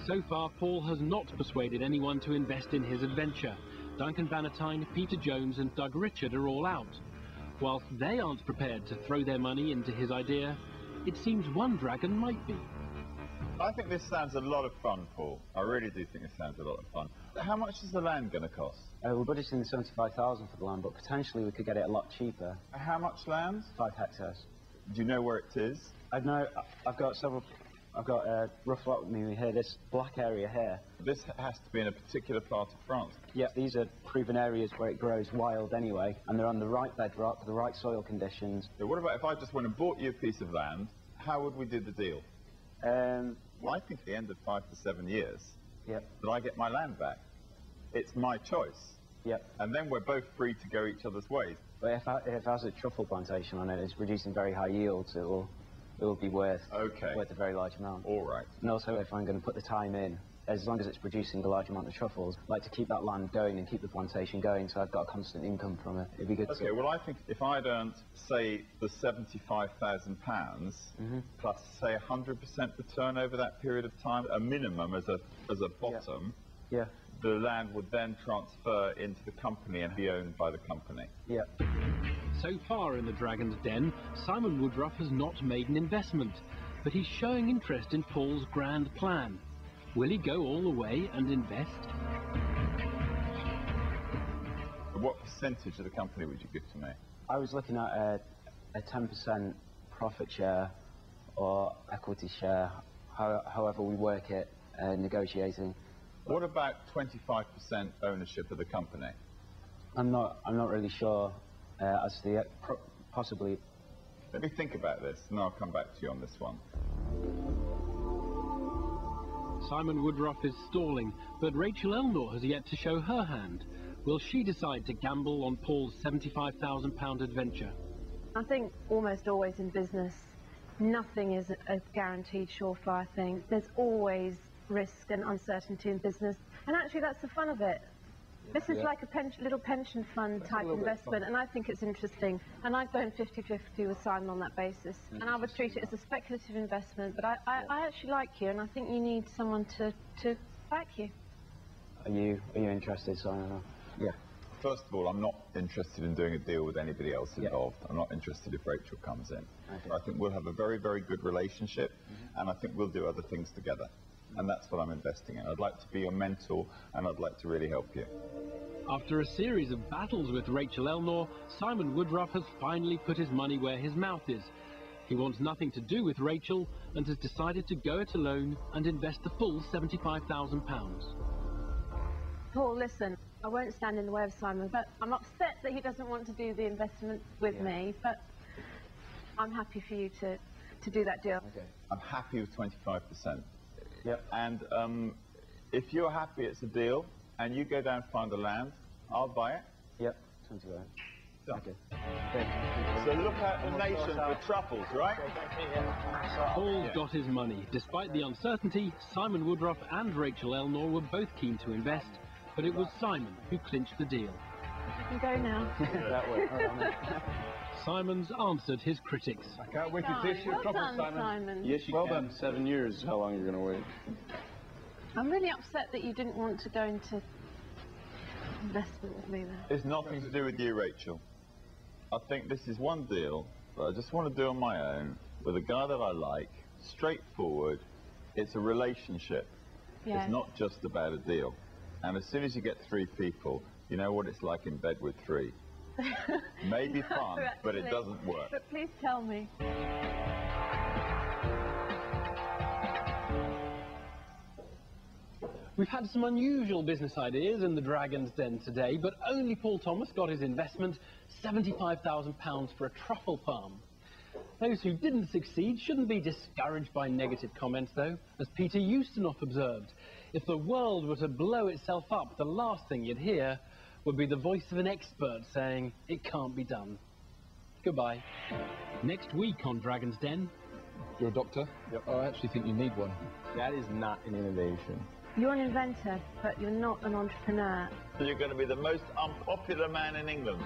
So far, Paul has not persuaded anyone to invest in his adventure. Duncan Bannatyne, Peter Jones and Doug Richard are all out. Whilst they aren't prepared to throw their money into his idea, it seems one dragon might be. I think this sounds a lot of fun, Paul. I really do think it sounds a lot of fun. How much is the land going to cost? We're budgeting 75,000 for the land, but potentially we could get it a lot cheaper. How much land? 5 hectares. Do you know where it is? I've got a rough lot with me here, this black area here. This has to be in a particular part of France. Yeah, these are proven areas where it grows wild anyway, and they're on the right bedrock, the right soil conditions. So what about if I just went and bought you a piece of land, how would we do the deal? Well, I think at the end of 5 to 7 years, yep, that I get my land back. It's my choice. Yep. And then we're both free to go each other's ways. But if it has a truffle plantation on it, it's producing very high yields, it will be worth a very large amount. All right. And also, if I'm going to put the time in, as long as it's producing a large amount of truffles, I'd like to keep that land going and keep the plantation going, so I've got a constant income from it. It'd be good. Okay, well, I think if I'd earned, say, the £75,000 plus, say, 100% return over that period of time, a minimum as a bottom, yeah, the land would then transfer into the company and be owned by the company. Yeah. So far in the Dragon's Den, Simon Woodruff has not made an investment, but he's showing interest in Paul's grand plan. Will he go all the way and invest? What percentage of the company would you give to me? I was looking at a 10% profit share or equity share, however we work it, negotiating. What about 25% ownership of the company? I'm not really sure as to the possibly. Let me think about this, and I'll come back to you on this one. Simon Woodruff is stalling, but Rachel Elnor has yet to show her hand. Will she decide to gamble on Paul's £75,000 adventure? I think almost always in business, nothing is a guaranteed surefire thing. There's always risk and uncertainty in business, and actually that's the fun of it. This is like a little pension fund type investment, and I think it's interesting. And I've gone 50-50 with Simon on that basis. And I would treat it as a speculative investment, but I actually like you, and I think you need someone to back you. Are you interested, Simon? Yeah. First of all, I'm not interested in doing a deal with anybody else involved. I'm not interested if Rachel comes in. Okay. I think we'll have a very, very good relationship, and I think we'll do other things together. And that's what I'm investing in. I'd like to be your mentor, and I'd like to really help you. After a series of battles with Rachel Elnor, Simon Woodruff has finally put his money where his mouth is. He wants nothing to do with Rachel and has decided to go it alone and invest the full £75,000. Paul, listen, I won't stand in the way of Simon, but I'm upset that he doesn't want to do the investment with me, but I'm happy for you to do that deal. Okay. I'm happy with 25%. Yep. And if you're happy it's a deal, and you go down and find the land, I'll buy it. Yep, 25. Okay. So look out the nation for truffles, right? Paul's got his money. Despite the uncertainty, Simon Woodruff and Rachel Elnor were both keen to invest, but it was Simon who clinched the deal. You can go now. That way. Simon's answered his critics. I can't wait to taste your truffles, Simon. Yes, you can. Done. 7 years is how long you're going to wait. I'm really upset that you didn't want to go into investment with me there. It's nothing to do with you, Rachel. I think this is one deal that I just want to do on my own with a guy that I like, straightforward. It's a relationship. Yes. It's not just about a deal. And as soon as you get 3 people, you know what it's like in bed with 3. Maybe fun, but it doesn't work. But please tell me. We've had some unusual business ideas in the Dragon's Den today, but only Paul Thomas got his investment, £75,000 for a truffle farm. Those who didn't succeed shouldn't be discouraged by negative comments, though. As Peter Ustinov observed, if the world were to blow itself up, the last thing you'd hear would be the voice of an expert saying, it can't be done. Goodbye. Next week on Dragon's Den. You're a doctor? Yep. Oh, I actually think you need one. That is not an innovation. You're an inventor, but you're not an entrepreneur. You're going to be the most unpopular man in England.